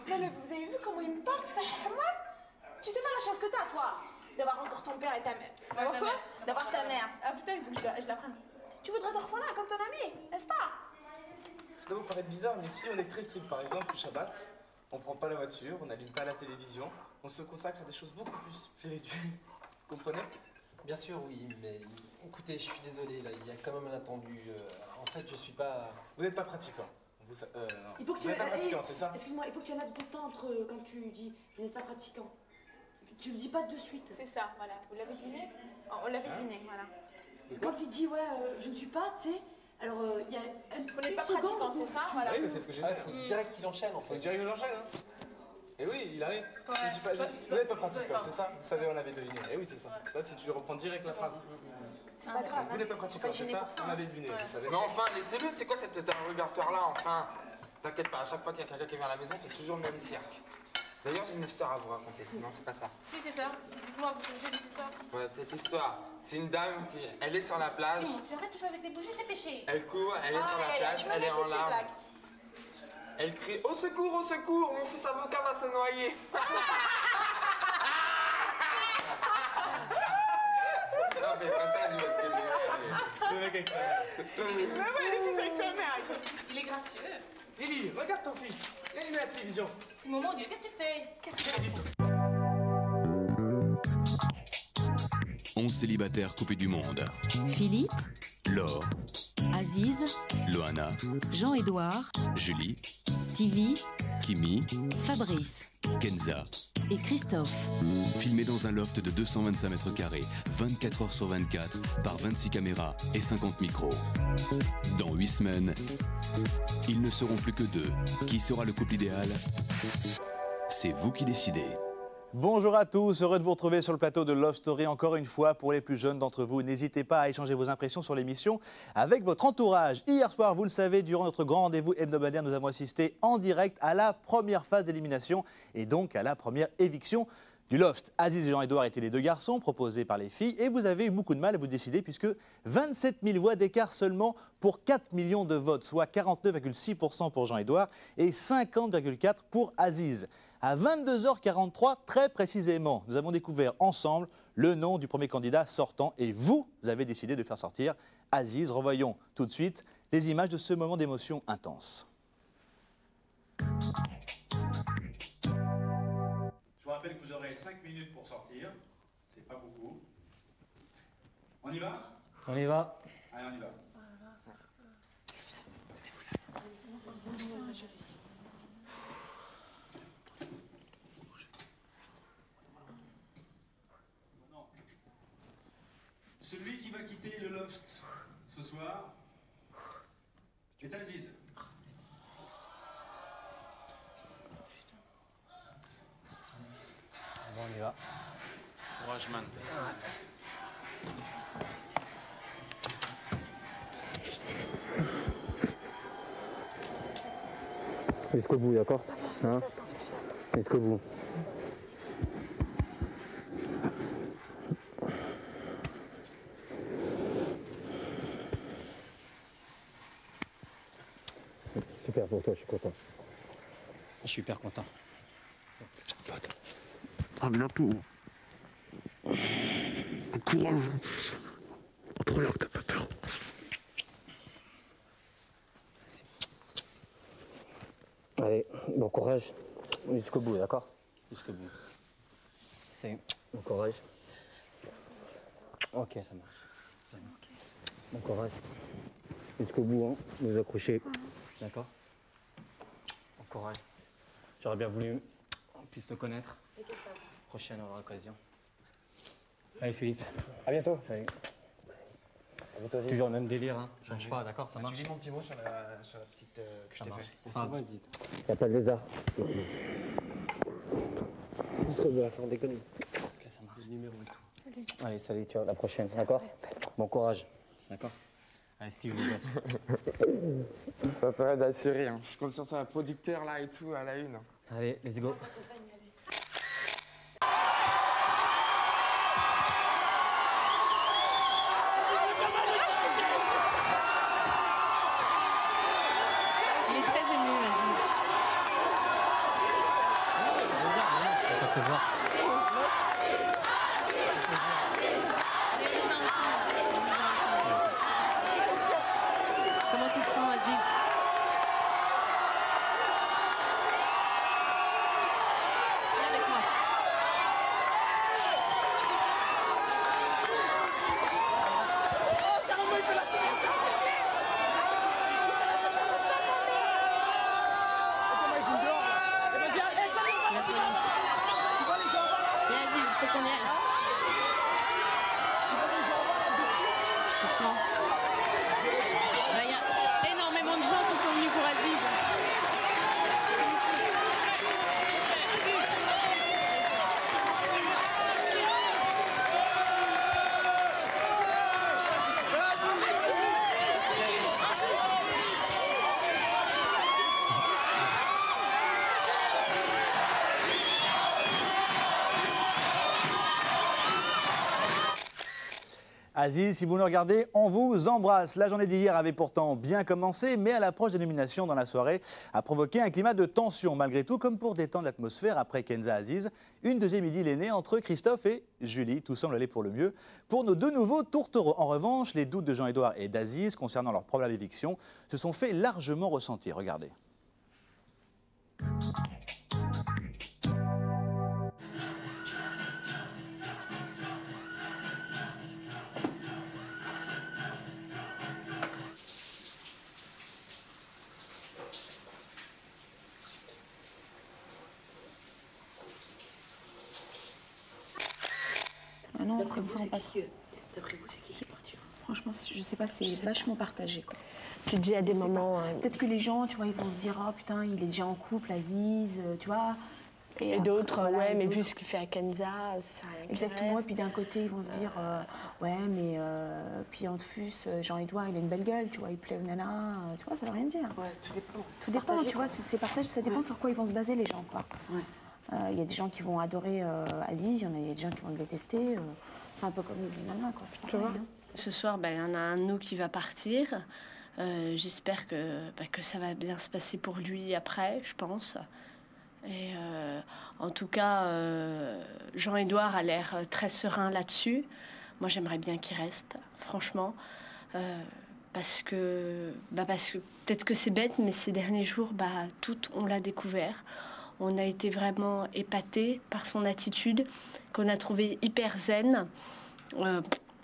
Non mais vous avez vu comment il me parle, ça hamar? Tu sais pas la chance que t'as, toi, d'avoir encore ton père et ta mère. D'avoir quoi? D'avoir ta mère. Ah putain, il faut que je la prenne. Tu voudrais t'orphelin comme ton ami, n'est-ce pas? Ça doit vous paraître bizarre, mais ici on est très strict. Par exemple, le Shabbat, on prend pas la voiture, on n'allume pas la télévision, on se consacre à des choses beaucoup plus spirituelles. Vous comprenez? Bien sûr, oui, mais écoutez, je suis désolé, là, il y a quand même un attendu. En fait, je suis pas... Vous n'êtes pas pratiquant. Il faut que vous n'êtes pas pratiquant, c'est ça? Excuse-moi, il faut que tu en aies tout le temps entre quand tu dis je n'êtes pas pratiquant. Tu le dis pas de suite. C'est ça, voilà. Vous l'avez deviné? On l'avait deviné, voilà. Quand il dit ouais, je ne suis pas, tu sais, alors il y a vous n'êtes pas pratiquant, c'est ça? Voilà. Oui, mais c'est ce que j'ai fait. Il faut direct qu'il enchaîne, en fait. Faut direct que j'enchaîne, hein. Et oui, il arrive. Ouais. Vous n'êtes pas pratiquant, c'est ça? Vous savez, on l'avait deviné. Et oui, c'est ça. Ça, si tu reprends direct la phrase. C'est pas grave. Vous n'êtes pas pratiquant, c'est ça? On l'avait deviné, vous savez. Mais enfin, laissez-le, c'est quoi cet interrogatoire-là, enfin? T'inquiète pas, à chaque fois qu'il y a quelqu'un qui vient à la maison, c'est toujours le même cirque. D'ailleurs, j'ai une histoire à vous raconter. Non, c'est pas ça. Si, c'est ça. Dites-moi, vous connaissez cette histoire? Ouais, cette histoire, c'est une dame qui, elle est sur la plage. Simon, tu arrêtes de jouer avec les bougies, c'est péché. Elle court, elle est sur la plage, elle est en larmes. Elle crie au secours, mon fils avocat va se noyer. Non, mais pas ça, lui, parce que C'est le mec avec sa mère. Mais ouais, le fils avec sa mère. Il est gracieux. Lily, regarde ton fils. Il est à la télévision. Simon, mon Dieu, qu'est-ce que tu fais? Qu'est-ce que tu fais? 11 célibataires coupés du monde. Philippe, Laure, Aziz, Loana, Jean-Édouard, Julie, Stevie, Kimi, Fabrice Kenza. et Christophe. Filmés dans un loft de 225 mètres carrés, 24 heures sur 24, par 26 caméras et 50 micros. Dans 8 semaines, ils ne seront plus que 2. Qui sera le couple idéal? C'est vous qui décidez. Bonjour à tous, heureux de vous retrouver sur le plateau de Love Story encore une fois. Pour les plus jeunes d'entre vous, n'hésitez pas à échanger vos impressions sur l'émission avec votre entourage. Hier soir, vous le savez, durant notre grand rendez-vous hebdomadaire, nous avons assisté en direct à la première phase d'élimination et donc à la première éviction du Loft. Aziz et Jean-Édouard étaient les deux garçons proposés par les filles et vous avez eu beaucoup de mal à vous décider puisque 27 000 voix d'écart seulement pour 4 millions de votes, soit 49,6% pour Jean-Édouard et 50,4% pour Aziz. À 22h43, très précisément, nous avons découvert ensemble le nom du premier candidat sortant et vous avez décidé de faire sortir Aziz. Revoyons tout de suite les images de ce moment d'émotion intense. Je vous rappelle que vous aurez 5 minutes pour sortir. C'est pas beaucoup. On y va? On y va. Allez, on y va. Celui qui va quitter le loft ce soir est Aziz. Bon, on y va. Courage, man. Jusqu'au bout, d'accord? Hein? Jusqu'au bout. Super pour toi, je suis content. Je suis hyper content. À bientôt. Courage. Trop bien que t'as pas peur. Allez, bon courage. Jusqu'au bout, d'accord? Jusqu'au bout. C'est bon courage. Ok, ça marche. Bon courage. Jusqu'au bout, hein. Vous accrochez. D'accord? Bon courage. J'aurais bien voulu plus te connaître. Prochaine occasion. Allez Philippe. À bientôt. Salut. À bientôt. Toujours le même délire, hein. Change pas, d'accord? Ça marche. Tu dis mon petit mot sur la petite que je t'ai fait. Ah, vas-y. Y'a pas de lézard. Trop bien, sans déconner. Ok, ça marche. Le numéro et tout. Allez, salut, tu vois, la prochaine, d'accord? Bon courage, d'accord? Allez, see you les gars. Pas peur d'assurer, hein. Je compte sur toi, producteur là et tout, à la une. Allez, let's go. Il est très ému, vas-y. te voir. Allez, on y va ensemble. Comment tu te sens, Aziz? Viens avec moi. Viens, Aziz, il faut qu'on y aille. Doucement. Il y a énormément de gens qui sont venus pour Aziz. Aziz, si vous nous regardez, on vous embrasse. La journée d'hier avait pourtant bien commencé, mais à l'approche des nominations dans la soirée a provoqué un climat de tension. Malgré tout, comme pour détendre l'atmosphère après Kenza Aziz, une deuxième idylle est née entre Christophe et Julie. Tout semble aller pour le mieux pour nos deux nouveaux tourtereaux. En revanche, les doutes de Jean-Édouard et d'Aziz concernant leur probable éviction se sont fait largement ressentir. Regardez. Ah non, comme ça on passe. D'après vous, c'est qui qui est parti? Franchement, je sais pas, c'est vachement partagé. Quoi. Tu te dis à des moments. Peut-être que les gens, tu vois, ils vont se dire, oh putain, il est déjà en couple, Aziz, tu vois. Et d'autres, voilà, ouais, mais vu ce qu'il fait à Kenza, ça rien. Exactement, et puis d'un côté, ils vont se dire, ouais, mais puis en plus, Jean-Édouard, il a une belle gueule, tu vois, il plaît aux nanas, tu vois, ça veut rien dire. Ouais, tout dépend. Tout dépend, tu vois, c'est partagé, ça dépend sur quoi ils vont se baser, les gens, quoi. Il y a des gens qui vont adorer Aziz, il y a des gens qui vont le détester. C'est un peu comme les nanas, quoi. C'est pareil, hein. Ce soir, il y en a un de nous qui va partir. J'espère que ça va bien se passer pour lui après, je pense. Et en tout cas, Jean-Édouard a l'air très serein là-dessus. Moi, j'aimerais bien qu'il reste, franchement. Parce que peut-être que c'est bête, mais ces derniers jours, tout, on l'a découvert. On a été vraiment épatés par son attitude, qu'on a trouvé hyper zen.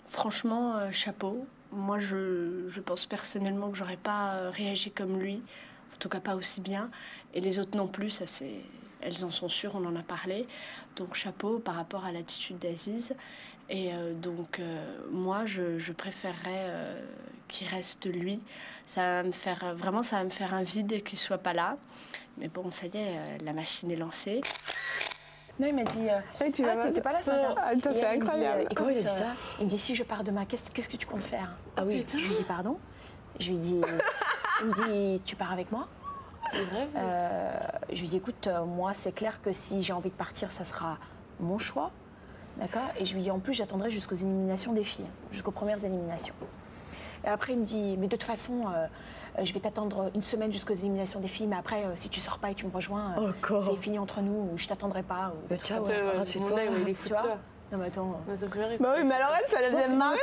Franchement, chapeau. Moi, je pense personnellement que j'aurais pas réagi comme lui, en tout cas pas aussi bien. Et les autres non plus, ça c'est, elles en sont sûres, on en a parlé. Donc chapeau par rapport à l'attitude d'Aziz. Et moi, je préférerais qu'il reste lui. Ça va me faire un vide qu'il soit pas là. Mais bon, ça y est, la machine est lancée. Non, il m'a dit, t'étais pas là ce matin. C'est incroyable. Et comment il a dit ça? Il me dit, si je pars demain, qu'est-ce que tu comptes faire? Ah oui. Je lui dis, pardon? Je lui dis, il me dit, tu pars avec moi? Je lui dis, écoute, moi, c'est clair que si j'ai envie de partir, ça sera mon choix. D'accord? Et je lui dis, en plus, j'attendrai jusqu'aux éliminations des filles, jusqu'aux premières éliminations. Et après, il me dit, mais de toute façon, je vais t'attendre une semaine jusqu'aux éliminations des filles, mais après, si tu sors pas et tu me rejoins, c'est fini entre nous, ou je t'attendrai pas. Ou tu vois, c'est toi, il est fou de toi. Non, mais attends. Bah oui, mais alors elle, ça la vient de marrer.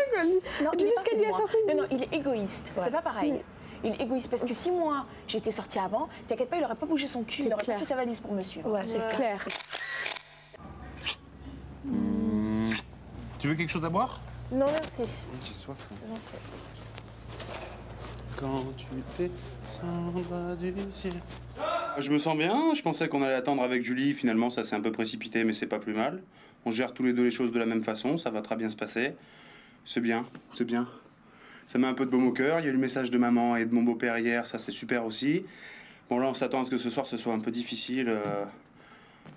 Non, tu sais ce qu'elle lui a sorti? Non, il est égoïste. C'est pas pareil. Il est égoïste parce que si moi, j'étais sortie avant, t'inquiète pas, il aurait pas bougé son cul, il aurait pas fait sa valise pour me suivre. Ouais, c'est clair. Tu veux quelque chose à boire? Non, merci. J'ai soif. Gentil. Quand tu descendras du ciel. Je me sens bien, je pensais qu'on allait attendre avec Julie, finalement ça s'est un peu précipité mais c'est pas plus mal. On gère tous les deux les choses de la même façon, ça va très bien se passer. C'est bien, c'est bien. Ça met un peu de baume au cœur, il y a eu le message de maman et de mon beau-père hier, ça c'est super aussi. Bon là on s'attend à ce que ce soir ce soit un peu difficile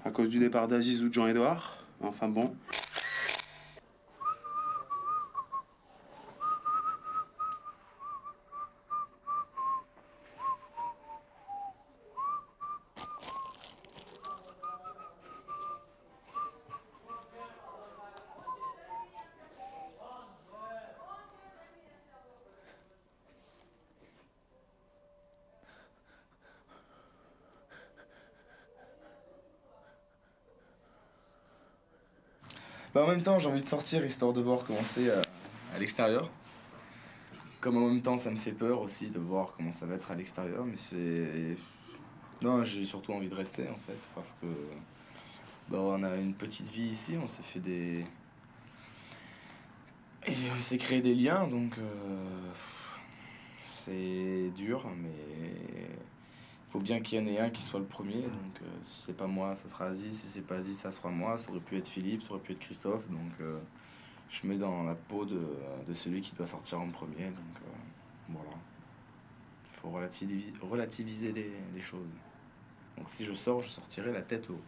à cause du départ d'Aziz ou de Jean-Édouard. Enfin bon. Bah en même temps, j'ai envie de sortir histoire de voir comment c'est à l'extérieur. Comme en même temps, ça me fait peur aussi de voir comment ça va être à l'extérieur, mais c'est... Non, j'ai surtout envie de rester en fait, parce que bah, on a une petite vie ici, on s'est fait des... Et on s'est créé des liens, donc c'est dur, mais il faut bien qu'il y en ait un qui soit le premier. Donc si c'est pas moi, ça sera Aziz, si c'est pas Aziz, ça sera moi. Ça aurait pu être Philippe, ça aurait pu être Christophe, donc je mets dans la peau de celui qui doit sortir en premier. Donc voilà, il faut relativiser les choses. Donc si je sors, je sortirai la tête haute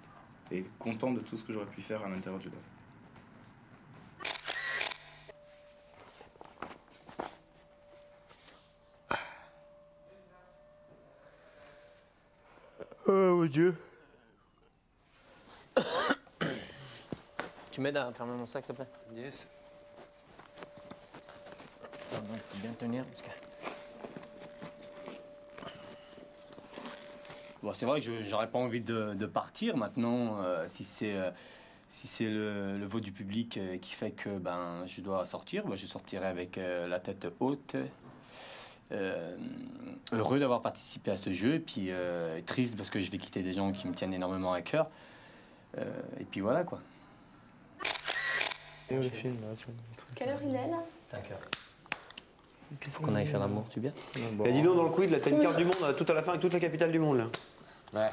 et content de tout ce que j'aurais pu faire à l'intérieur du loft. Oh mon Dieu. Tu m'aides à fermer mon sac, s'il te plaît? Yes. Il faut bien tenir parce que... Bon, c'est vrai que j'aurais pas envie de partir maintenant. Si c'est le vote du public qui fait que ben, je dois sortir, ben, je sortirai avec la tête haute. Heureux d'avoir participé à ce jeu, et puis triste parce que je vais quitter des gens qui me tiennent énormément à cœur. Et puis voilà quoi. Et le film, là, Quelle heure il est là? 5 heures. Qu'est-ce qu'on aille faire l'amour, tu bien? Et dis donc, dans le quiz, là, t'as une carte du monde tout à la fin avec toute la capitale du monde là. Ouais.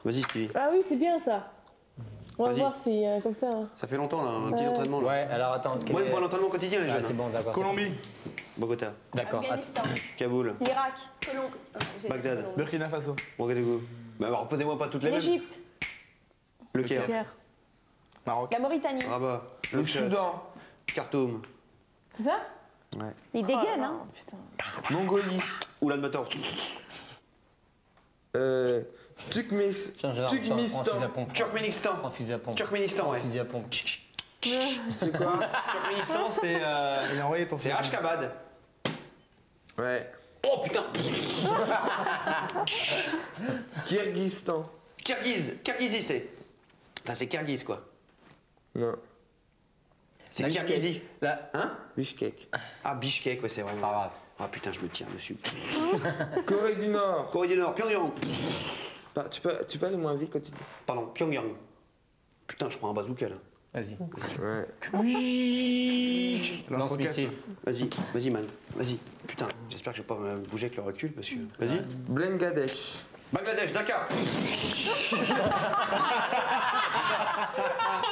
Vas-y, Stevie. Ah oui, c'est bien ça. On va Vas-y. voir si comme ça. Ça fait longtemps là, un petit entraînement là. Ouais, alors attends. Moi, il me faut un entraînement quotidien les Ah, jeunes. c'est bon, d'accord. Colombie. Bogota. D'accord. Afghanistan. Kaboul. L'Irak. Colombe. Bagdad. Burkina Faso. Ouagadougou. Bah alors, posez-moi pas toutes les mêmes. L'Égypte. Le Caire. Maroc. La Mauritanie. Rabat. Le Soudan. Khartoum. C'est ça? Ouais. Il dégaine, hein. Mongolie. Oulan-Bator. Turkménistan. En fusil à pompe. Turkménistan, ouais. Fusil à pompe. C'est quoi? Turkménistan, c'est. Il a envoyé ton C'est Ashkabad. Ouais. Oh putain! Kyrgyzstan. Kirghizie, c'est. Enfin, c'est Kirghiz, quoi. Non. C'est Kirghizie. Là. Hein? Bishkek. Ah, Bishkek, ouais, c'est vraiment. Pas grave. Ah putain, je me tire dessus. Corée du Nord. Corée du Nord, Pyongyang. Ah, tu peux aller moins vite quand tu dis. Pardon, Pyongyang. Putain, je prends un bazooka là. Vas-y. Ouais. Lance-missile. Vas-y, man. Vas-y. Putain, j'espère que je vais pas me bouger avec le recul parce que. Vas-y. Bangladesh. Bangladesh, Dakar.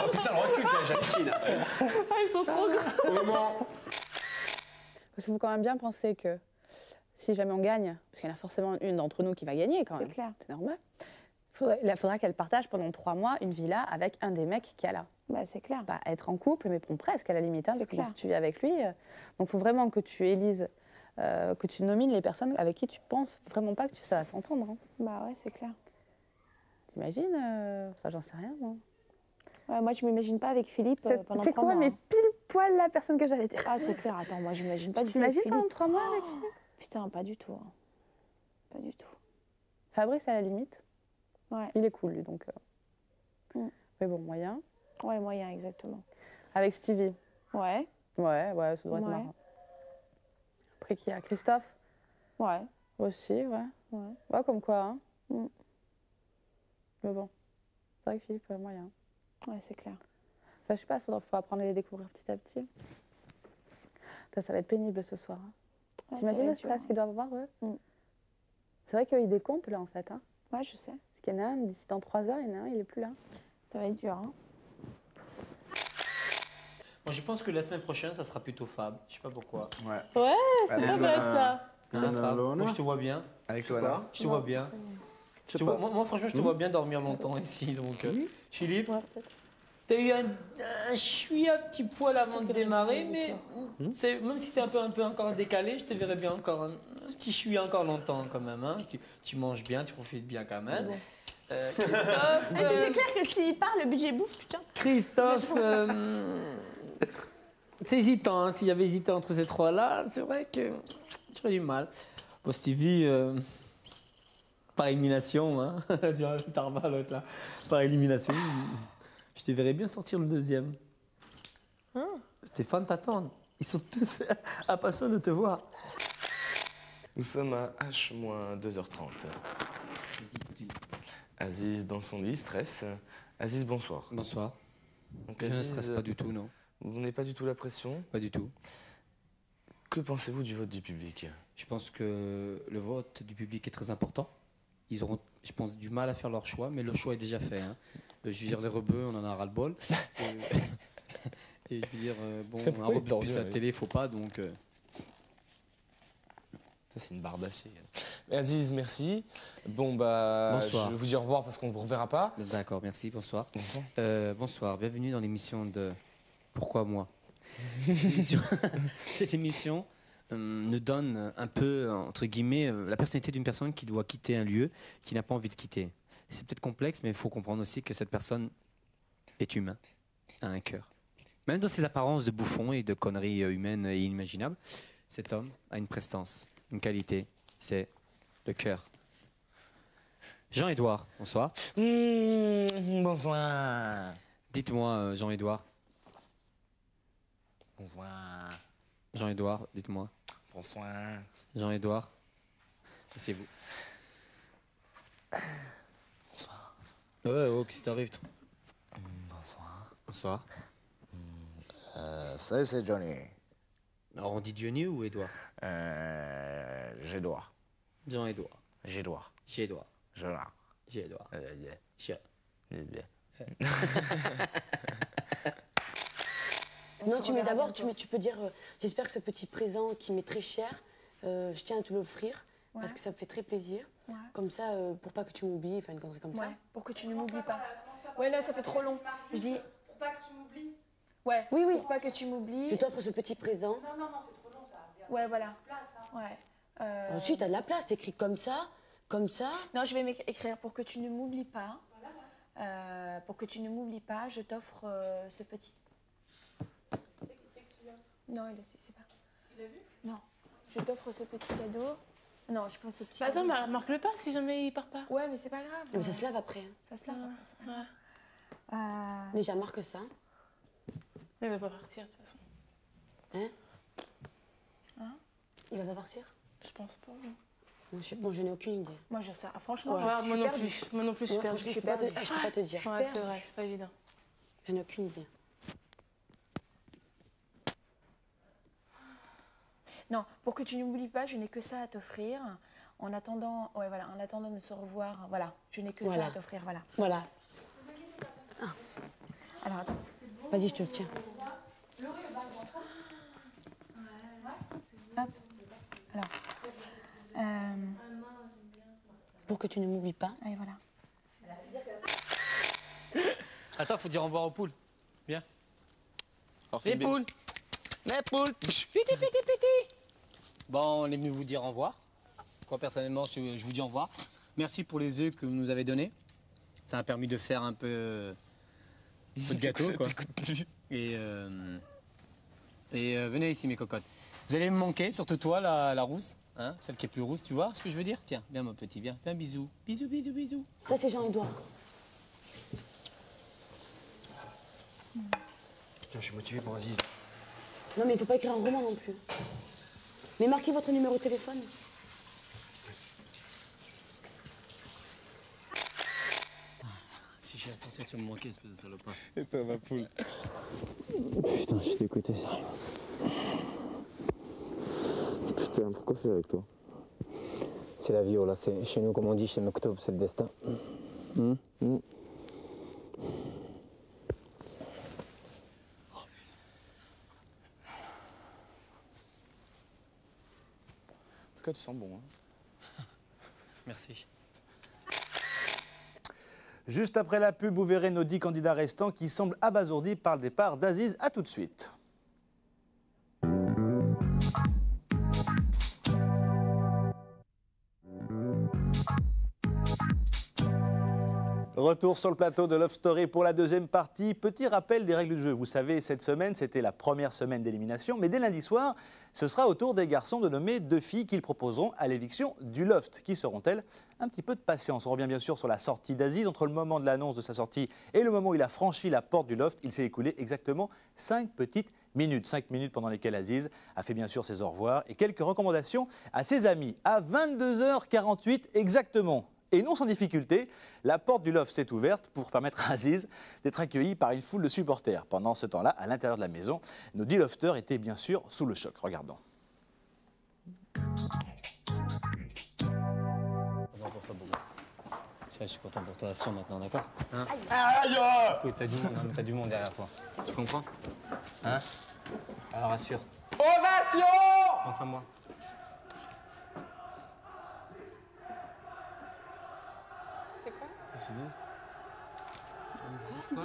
Oh putain, le recul, j'hallucine. Ah, ils sont trop gros. Moment. Parce qu'il faut quand même bien penser que si jamais on gagne, parce qu'il y en a forcément une d'entre nous qui va gagner quand même. C'est clair. C'est normal. Il faudra qu'elle partage pendant 3 mois une villa avec un des mecs qu'il y a là. Bah, c'est clair. Pas être en couple, mais bon, presque à la limite. Hein, C'est parce que clair. si tu vis avec lui. Donc il faut vraiment que tu élises, que tu nomines les personnes avec qui tu penses vraiment pas que ça va s'entendre. Hein. Bah ouais, c'est clair. T'imagines ça, j'en sais rien, moi. Ouais, moi, je m'imagine pas avec Philippe pendant 3 mois. C'est quoi, mais pile poil la personne que j'allais dire. Ah, c'est clair. Attends, moi, j'imagine pas Tu du tout avec t'imagines pendant Philippe. 3 mois avec Philippe? Putain, pas du tout. Hein. Pas du tout. Fabrice, à la limite. Ouais. Il est cool, lui, donc. Mais bon, moyen. Ouais, moyen, exactement. Avec Stevie. Ouais. Ouais, ça doit être Ouais. marrant. Après, qui y a Christophe? Ouais. Aussi, ouais. Ouais. Ouais, comme quoi, hein. Mais bon, c'est vrai que Philippe, moyen. Ouais, c'est clair. Enfin, je sais pas, il faudra apprendre à les découvrir petit à petit. Putain, ça va être pénible ce soir. Hein. Ouais, ça T'imagines va le être dur, stress hein. qu'ils doivent avoir, eux? C'est vrai qu'ils décomptent, là, en fait. Hein. Ouais, je sais. Parce qu'il y en a un, d'ici dans 3 heures, il y en a un, il est plus là. Ça va être dur, hein. Moi, je pense que la semaine prochaine, ça sera plutôt Fab. Je sais pas pourquoi. Ouais. Ouais, ça peut être ça. Hein, Fab. Moi, je te vois bien. Avec Loana. Je te vois bien. Moi, franchement, je te vois bien dormir longtemps ici. Donc, Philippe, t'as eu un petit poil avant de démarrer, mais même si t'es un peu encore décalé, je te verrais bien encore un petit chui encore longtemps quand même. Hein. Tu manges bien, tu profites bien quand même. Christophe. C'est clair que s'il part, le budget bouffe, putain. Christophe, c'est hésitant. Hein. S'il y avait hésité entre ces trois-là, c'est vrai que j'aurais du mal. Bon, Stevie, par élimination, hein. Tu vois, Tarba, l'autre là. Par élimination. Je te verrais bien sortir le deuxième. Stéphane t'attend. Ils sont tous impatients de te voir. Nous sommes à H-2h30. Aziz dans son lit, stress. Aziz, bonsoir. Bonsoir. Donc, Je ne Aziz, stresse pas du tout, non. Vous n'avez pas du tout la pression? Pas du tout. Que pensez-vous du vote du public? Je pense que le vote du public est très important. Ils auront, je pense, du mal à faire leur choix, mais le choix est déjà fait. Hein. Je veux dire, les rebeux, on en a ras-le-bol. Et je veux dire, bon, un rebeu depuis sa télé, faut pas, donc... Ça, c'est une barre d'acier. Aziz, merci. Bon, bah, bonsoir. Je vais vous dire au revoir parce qu'on ne vous reverra pas. D'accord, merci, bonsoir. Bonsoir. Bonsoir, bienvenue dans l'émission de Pourquoi moi? Cette émission nous donne un peu, entre guillemets, la personnalité d'une personne qui doit quitter un lieu, qui n'a pas envie de quitter. C'est peut-être complexe, mais il faut comprendre aussi que cette personne est humaine, a un cœur. Même dans ses apparences de bouffon et de conneries humaines et inimaginables, cet homme a une prestance, une qualité, c'est le cœur. Jean-Édouard, bonsoir. Bonsoir. Dites-moi, Jean-Édouard. Bonsoir. Jean-Édouard, dites-moi. Bonsoir. Jean-Édouard, c'est vous. Bonsoir. Oh, qu'est-ce qui t'arrive, toi? Bonsoir. Bonsoir. Ça, c'est Johnny. Alors, on dit Johnny ou Édouard? J'Édouard. Jean-Édouard. J'Édouard. J'Édouard. J'Édouard. J'Édouard. Non, tu mets d'abord, tu peux dire j'espère que ce petit présent qui m'est très cher, je tiens à te l'offrir parce que ça me fait très plaisir. Ouais. Comme ça, pour pas que tu m'oublies, enfin une connerie comme ça. Pour que tu ne m'oublies pas. Ouais, là, ça fait trop long. Je dis. Pour pas que tu m'oublies. Ouais. Oui, oui. Pour pas que tu m'oublies. Je t'offre ce petit présent. Non, c'est trop long, ça. Ouais, voilà. Ouais. Ensuite, t'as de la place, t'écris comme ça, comme ça. Non, je vais m'écrire pour que tu ne m'oublies pas. Pour que tu ne m'oublies pas, je t'offre ce petit. Non, il le sait, c'est pas. Il a vu? Non. Je t'offre ce petit cadeau. Non, je pense ce petit Bah attends, mais marque-le pas si jamais il part pas. Ouais, mais c'est pas grave. Mais ça se lave après. Ça se lave après. Déjà, marque ça. Mais il va pas partir de toute façon. Hein? Il va pas partir? Je pense pas. Bon, je n'ai aucune idée. Moi, je sais. Franchement, moi non plus. Moi non plus, je suis perdue. Je peux pas te dire. Ouais, c'est vrai, c'est pas évident. Je n'ai aucune idée. Non, pour que tu n'oublies pas, je n'ai que ça à t'offrir. En attendant, ouais, voilà, en attendant de se revoir, voilà, je n'ai que ça à t'offrir, voilà. Voilà. Alors attends. Vas-y, je te le tiens. Hop. Alors. Pour que tu ne m'oublies pas. Et voilà. Attends, faut dire au revoir aux poules. Viens. Les poules. Les poules. Piti, piti, piti. Bon, on est venu vous dire au revoir. Quoi, personnellement, je vous dis au revoir. Merci pour les œufs que vous nous avez donnés. Ça a permis de faire un peu de gâteau, quoi. Et venez ici, mes cocottes. Vous allez me manquer, surtout toi, la rousse. Hein, celle qui est plus rousse, tu vois ce que je veux dire? Tiens, viens, mon petit, viens. Fais un bisou. Bisous, bisous, bisous. Ça, c'est Jean-Édouard. Je suis motivé pour Aziz. Non, mais il faut pas écrire un roman non plus. Mais marquez votre numéro de téléphone. Si j'ai à sortir, tu vas me manquer, espèce de salopard. Et toi, ma poule. Putain, je suis dégoûté, sérieux. Putain, pourquoi c'est avec toi? C'est la vie, oh là. Chez nous, comme on dit, chez Moktob, c'est le destin. En tout cas, tu sens bon. Hein. Merci. Juste après la pub, vous verrez nos 10 candidats restants qui semblent abasourdis par le départ d'Aziz. A tout de suite. Retour sur le plateau de Love Story pour la deuxième partie. Petit rappel des règles du jeu. Vous savez, cette semaine, c'était la première semaine d'élimination. Mais dès lundi soir, ce sera au tour des garçons de nommer 2 filles qu'ils proposeront à l'éviction du loft. Qui seront-elles? Un petit peu de patience. On revient bien sûr sur la sortie d'Aziz. Entre le moment de l'annonce de sa sortie et le moment où il a franchi la porte du loft, il s'est écoulé exactement 5 petites minutes. 5 minutes pendant lesquelles Aziz a fait bien sûr ses au revoir et quelques recommandations à ses amis. À 22h48 exactement. Et non sans difficulté, la porte du loft s'est ouverte pour permettre à Aziz d'être accueilli par une foule de supporters. Pendant ce temps-là, à l'intérieur de la maison, nos 10 lofters étaient bien sûr sous le choc. Regardons. Je suis content pour toi, assure maintenant, d'accord hein? Aïe! Écoute, t'as du monde derrière toi. Tu comprends? Hein? Alors assure. Ovation! Pense à moi. C'est quoi? Qu'est-ce qu'ils disent? Aziz quoi?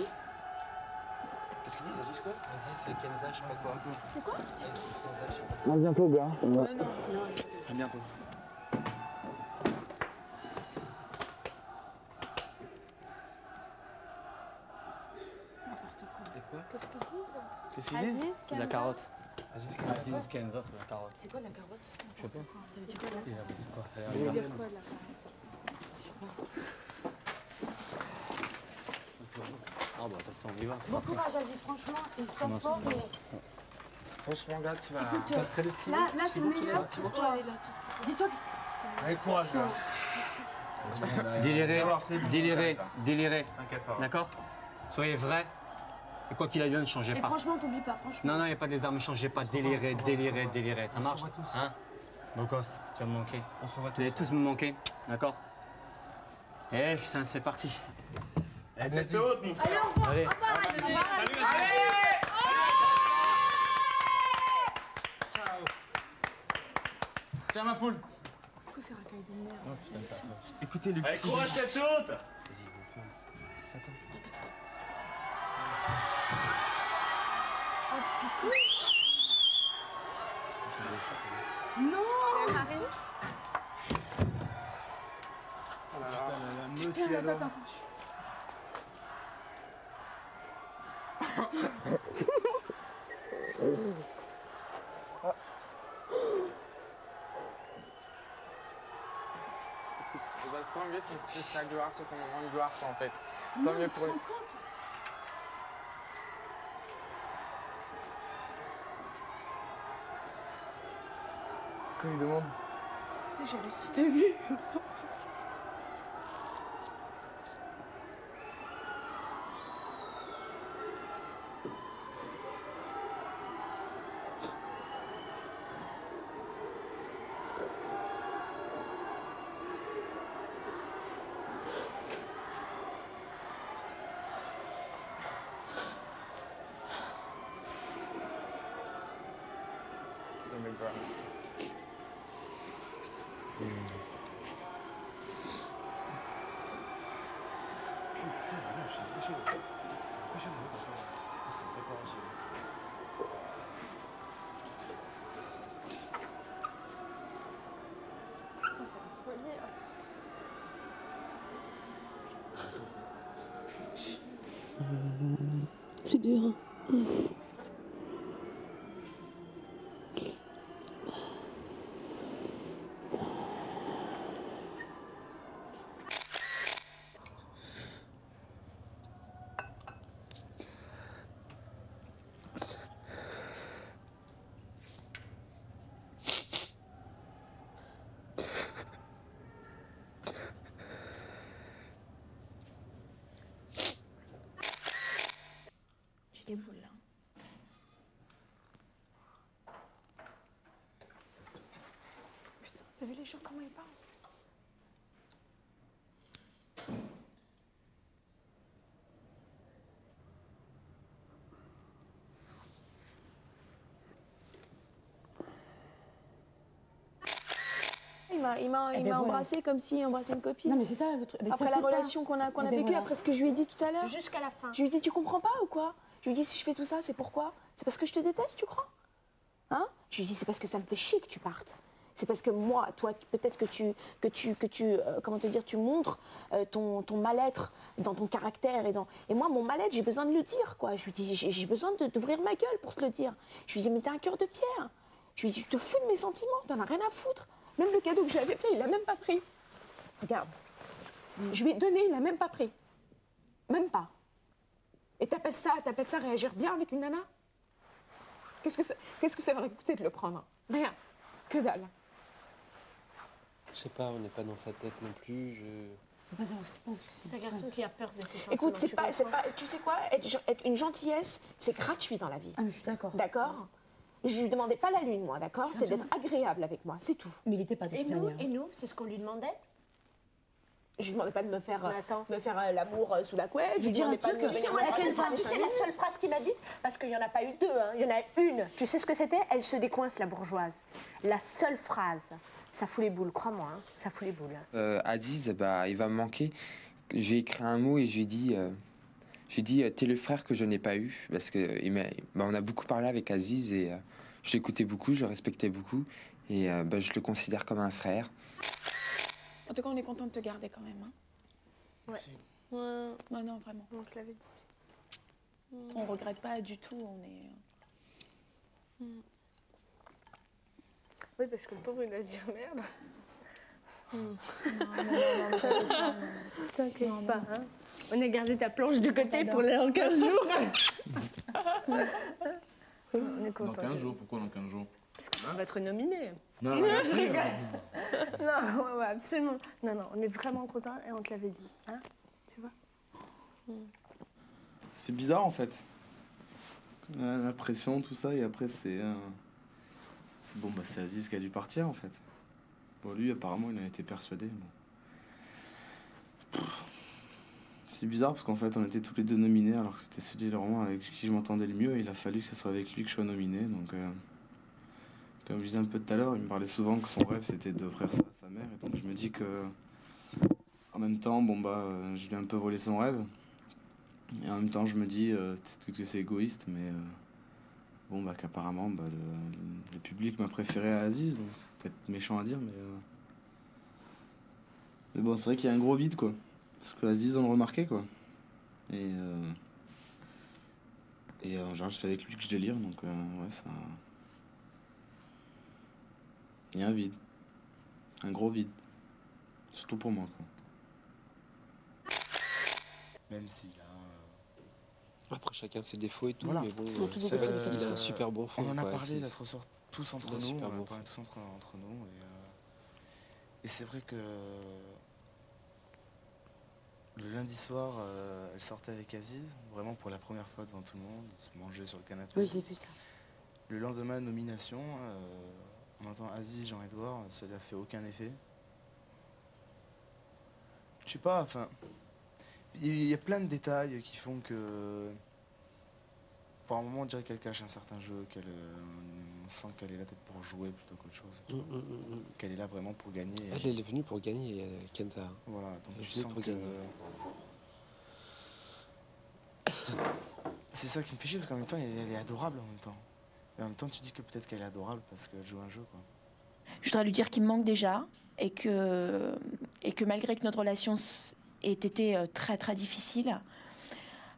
Qu'est-ce qu'ils disent? Aziz quoi? Aziz c'est Kenza, je sais pas quoi. C'est quoi? Aziz, Kenza, je sais pas quoi. À bientôt, gars. À bientôt. Qu'est-ce qu'ils disent? Qu'est-ce qu'ils disent? Aziz, C'est de la Kenza. carotte. Aziz, Aziz, Kenza, c'est de la carotte. C'est quoi de la carotte? Je sais pas. Ça veut dire quoi, là? Ils avaient dit quoi? Allez, Ça veut regarde. dire quoi de la carotte? Ah bah, de toute façon, on y va. Bon courage, Aziz, franchement, et sois fort. Franchement, gars, tu vas. Écoute, là, c'est le meilleur pour toi. Dis-toi que... Allez, courage, là. Délirez. D'accord? Soyez vrais. Et quoi qu'il advienne, ne changez Et pas. franchement, t'oublies pas, franchement. Non, il n'y a pas des armes, ne changez pas. Délirez. Ça marche? Hein? Beau gosse, tu vas me manquer. Vous allez tous me manquer, d'accord? Eh putain, c'est parti. Allez, tête haute, mon frère. Allez, au revoir. Allez. Au revoir, Aziz. Ciao. Tiens ma poule. C'est quoi ces racailles de merde? Écoutez Luc. Allez, courage, tête haute. Oh putain. Non. Marie? Oh là là, la meute, Putain, il est alors. attends. Bah, tant mieux si c'est sa gloire, c'est son moment de gloire, quoi, en fait. Tant mieux pour lui. Qu'on lui demande. J'hallucine. T'as vu? C'est dur. J'ai des boules là. Putain, t'as vu les gens comment ils parlent? Il m'a embrassé comme s'il embrassait une copine. Non mais c'est ça le truc. Après la relation qu'on a vécue, après ce que je lui ai dit tout à l'heure. Jusqu'à la fin. Je lui ai dit, tu comprends pas ou quoi? Je lui ai dit, si je fais tout ça, c'est pourquoi? C'est parce que je te déteste, tu crois? Hein? Je lui ai dit, c'est parce que ça me fait chier que tu partes. C'est parce que moi, toi, peut-être que tu comment te dire, tu montres ton mal-être dans ton caractère et moi, mon mal-être, j'ai besoin de le dire, quoi. Je lui dis, j'ai besoin d'ouvrir ma gueule pour te le dire. Je lui dis, mais t'as un cœur de pierre. Je lui dis, tu te fous de mes sentiments, t'en as rien à foutre. Même le cadeau que je lui avais fait, il l'a même pas pris. Regarde, je lui ai donné, il l'a même pas pris. Même pas. Et t'appelles ça réagir bien avec une nana? Qu'est-ce que ça va coûter de le prendre? Rien. Que dalle. Je sais pas, on n'est pas dans sa tête non plus. On va pas savoir ce qu'il pense. C'est un garçon qui a peur de ses sentiments. Écoute, c'est pas, tu sais quoi, être une gentillesse, c'est gratuit dans la vie. Ah, mais je suis d'accord. D'accord? Je lui demandais pas la lune, moi, d'accord? C'est d'être agréable avec moi, c'est tout. Mais il était pas de toute manière. Et nous, c'est ce qu'on lui demandait? Je lui demandais pas de me faire l'amour sous la couette. Je lui demandais pas de me Tu sais la seule phrase qu'il m'a dit, parce qu'il n'y en a pas eu deux, hein, il y en a une. Tu sais ce que c'était? Elle se décoince, la bourgeoise. La seule phrase. Ça fout les boules, crois-moi, hein, ça fout les boules. Aziz, bah, il va me manquer. J'ai écrit un mot et je lui ai dit, t'es le frère que je n'ai pas eu. Parce que on a beaucoup parlé avec Aziz et je l'écoutais beaucoup, je le respectais beaucoup. Et je le considère comme un frère. En tout cas, on est content de te garder quand même. Hein. Ouais. Ouais. Non, vraiment. On te l'avait dit. On regrette pas du tout, on est... Oui, parce que le pauvre, il va se dire merde. Non, t'inquiète pas. Hein. On a gardé ta planche de côté pour dans 15 jours. On est content. Dans 15 jours, pourquoi dans 15 jours? On va être nominé. Non, je rigole. Non, ouais, absolument. Non, on est vraiment contents et on te l'avait dit. Hein, tu vois? C'est bizarre en fait. La pression, tout ça, et après c'est bon, bah c'est Aziz qui a dû partir en fait. Bon, lui apparemment il en était persuadé. Bon. C'est bizarre parce qu'en fait on était tous les deux nominés alors que c'était celui vraiment avec qui je m'entendais le mieux et il a fallu que ce soit avec lui que je sois nominé. Donc comme je disais un peu tout à l'heure, il me parlait souvent que son rêve c'était d'offrir ça à sa mère et donc je me dis que en même temps bon bah je lui ai un peu volé son rêve et en même temps je me dis que c'est égoïste mais bon bah qu'apparemment bah, le public m'a préféré à Aziz donc c'est peut-être méchant à dire mais bon c'est vrai qu'il y a un gros vide quoi parce que Aziz on le remarquait quoi et genre c'est avec lui que je délire donc ouais ça. Il y a un vide. Un gros vide. Surtout pour moi, quoi. Même s'il a... Après, chacun ses défauts et tout, Voilà. mais bon, c'est vrai qu'il a un super bon fond. On en a quoi, parlé d'être tous entre nous. Super On en bon a parlé tous entre nous. Et c'est vrai que... Le lundi soir, elle sortait avec Aziz, vraiment pour la première fois devant tout le monde, se manger sur le canapé. Oui, j'ai vu ça. Le lendemain, nomination... On entend Aziz, Jean-Edouard, ça n'a fait aucun effet. Je sais pas, enfin... Il y a plein de détails qui font que... Par un moment, on dirait qu'elle cache un certain jeu, on sent qu'elle est là peut-être pour jouer plutôt qu'autre chose. Qu'elle est là vraiment pour gagner. Elle est venue pour gagner, Kenza. Voilà, donc elle tu est venue sens pour que... gagner. C'est ça qui me fait chier, parce qu'en même temps, elle est adorable en même temps. Et en même temps, tu dis que peut-être qu'elle est adorable parce qu'elle joue un jeu, quoi. Je voudrais lui dire qu'il me manque déjà et que malgré que notre relation ait été très très difficile,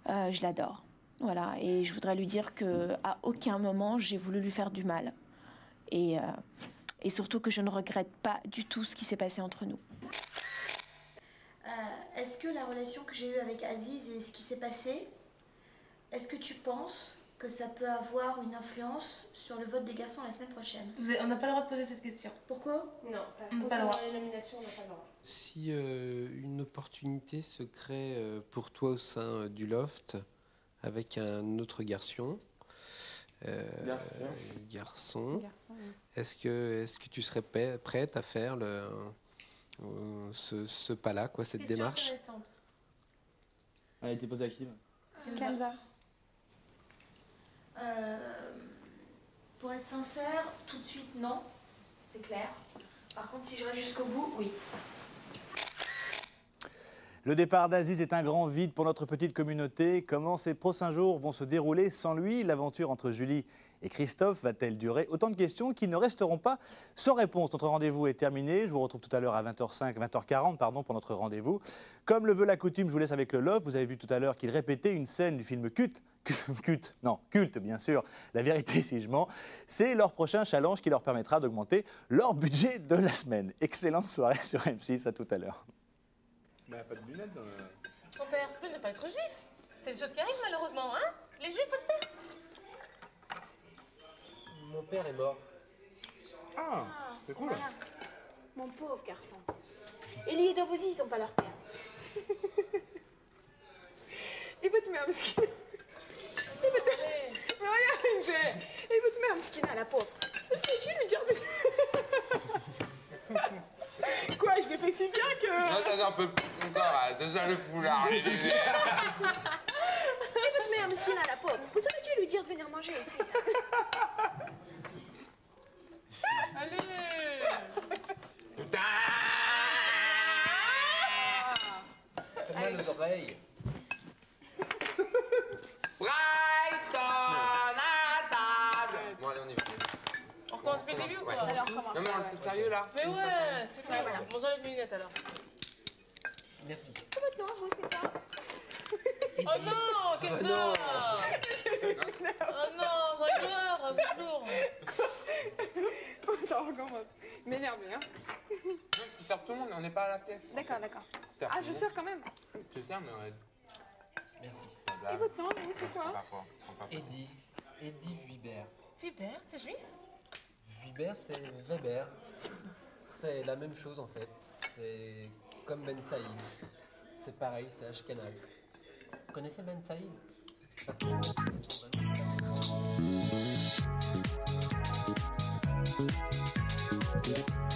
je l'adore. Voilà, et je voudrais lui dire qu'à aucun moment j'ai voulu lui faire du mal. Et surtout que je ne regrette pas du tout ce qui s'est passé entre nous. Est-ce que la relation que j'ai eue avec Aziz et ce qui s'est passé, est-ce que tu penses que ça peut avoir une influence sur le vote des garçons la semaine prochaine? On n'a pas le droit de poser cette question. Pourquoi? Non, pas le droit. Les nominations, on n'a pas le droit. Si une opportunité se crée pour toi au sein du loft avec un autre garçon, garçon, est-ce que tu serais prête à faire ce pas-là, quoi, cette démarche? Elle a été posée à qui là? Kenza. Pour être sincère, tout de suite, non. C'est clair. Par contre, si je reste jusqu'au bout, oui. Le départ d'Aziz est un grand vide pour notre petite communauté. Comment ces prochains jours vont se dérouler sans lui? L'aventure entre Julie et Christophe va-t-elle durer? Autant de questions qui ne resteront pas sans réponse. Notre rendez-vous est terminé. Je vous retrouve tout à l'heure à 20h40 pour notre rendez-vous. Comme le veut la coutume, je vous laisse avec le Love. Vous avez vu tout à l'heure qu'il répétait une scène du film culte bien sûr, La vérité si je mens. C'est leur prochain challenge qui leur permettra d'augmenter leur budget de la semaine. Excellente soirée sur M6, à tout à l'heure. Mais elle n'a pas de lunettes dans le... Son père peut ne pas être juif. C'est des choses qui arrivent malheureusement, hein? Les juifs, votre père? Mon père est mort. Ah, c'est cool. Voilà. Mon pauvre garçon. Elie et Dov aussi, ils sont pas leur père. Et votre mère, Mskina. Et votre mère. Regarde, il fait. Et votre mère, Mskina, la pauvre. Est-ce que tu lui dire. Quoi, je l'ai fait si bien que. Non, t'as un peu plus encore, déjà le foulard. Et votre mère, Mskina, la pauvre. Vous auriez dû lui dire de venir manger ici. Allez! Putain! Fais mal aux oreilles. Brighton à table. Bon, allez, on y va. On recommence depuis le début ou quoi? Allez, on recommence. Non, mais on le fait sérieux là. Mais ouais, c'est cool. Voilà. Bon, j'enlève mes lunettes alors. Merci. Maintenant, vous, c'est pas. Oh non, Kenza! Oh non, j'en ai peur, vous êtes lourd. Attends, on recommence. M'énerve, hein. Tu sers tout le monde, on n'est pas à la pièce. D'accord, d'accord. Sers Ah, tout le je monde. sers quand même. Tu sers, mais on est... Merci. Et votre nom, vous, c'est quoi? Eddie Vuibert. Vuibert, c'est juif? Vuibert, c'est Weber. C'est la même chose en fait. C'est comme Ben Saïd. C'est pareil, c'est Ashkenaz. Vous connaissez Ben Saïd? Parce qu'en fait, ils sont vraiment...